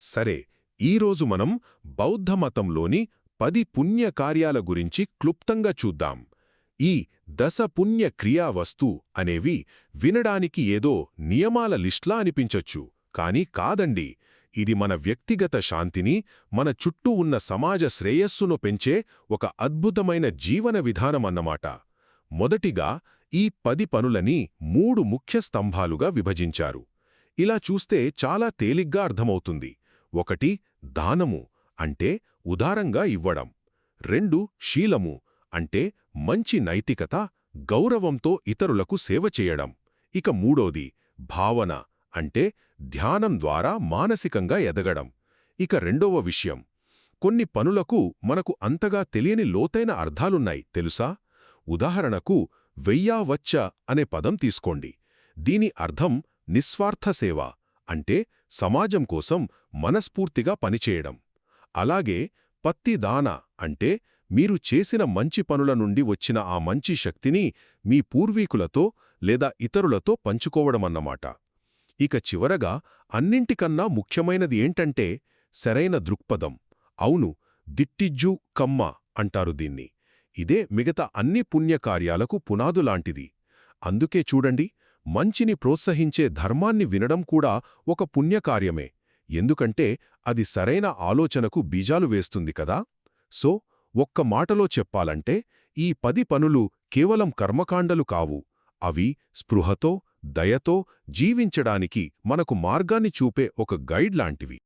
సరే, ఈరోజు మనం బౌద్ధ మతంలోని 10 పుణ్య కార్యాల గురించి క్లుప్తంగా చూద్దాం. ఈ 10 పుణ్య క్రియావస్తు అనేవి వినడానికి ఏదో నియమాల లిస్ట్లా అనిపించొచ్చు, కానీ కాదండి. ఇది మన వ్యక్తిగత శాంతిని, మన చుట్టూ ఉన్న సమాజ శ్రేయస్సును పెంచే ఒక అద్భుతమైన జీవన విధానమన్నమాట. మొదటిగా ఈ 10 పనులని 3 ముఖ్య స్తంభాలుగా విభజించారు. ఇలా చూస్తే చాలా తేలిగ్గా అర్థమవుతుంది. 1 దానము, అంటే ఉదారంగా ఇవ్వడం. 2 శీలము, అంటే మంచి నైతికత, గౌరవంతో ఇతరులకు సేవ చేయడం. ఇక 3 భావన, అంటే ధ్యానం ద్వారా మానసికంగా ఎదగడం. ఇక 2వ విషయం, కొన్ని పనులకు మనకు అంతగా తెలియని లోతైన అర్థాలున్నాయి తెలుసా? ఉదాహరణకు వెయ్యావచ్చ అనే పదం తీసుకోండి. దీని అర్థం నిస్వార్థ సేవ, అంటే సమాజం కోసం మనస్ఫూర్తిగా పనిచేయడం. అలాగే పత్తిదాన, అంటే మీరు చేసిన మంచి పనుల నుండి వచ్చిన ఆ మంచి శక్తిని మీ పూర్వీకులతో లేదా ఇతరులతో పంచుకోవడమన్నమాట. ఇక చివరగా అన్నింటికన్నా ముఖ్యమైనది ఏంటంటే సరైన దృక్పథం. అవును, దిట్టిజ్జు కమ్మ అంటారు దీన్ని. ఇదే మిగతా అన్ని పుణ్యకార్యాలకు పునాదులాంటిది. అందుకే చూడండి, మంచిని ప్రోత్సహించే ధర్మాన్ని వినడం కూడా ఒక పుణ్యకార్యమే, ఎందుకంటే అది సరైన ఆలోచనకు బీజాలు వేస్తుంది కదా. సో, ఒక్క మాటలో చెప్పాలంటే ఈ 10 పనులు కేవలం కర్మకాండలు కావు. అవి స్పృహతో, దయతో జీవించడానికి మనకు మార్గాన్ని చూపే ఒక గైడ్ లాంటివి.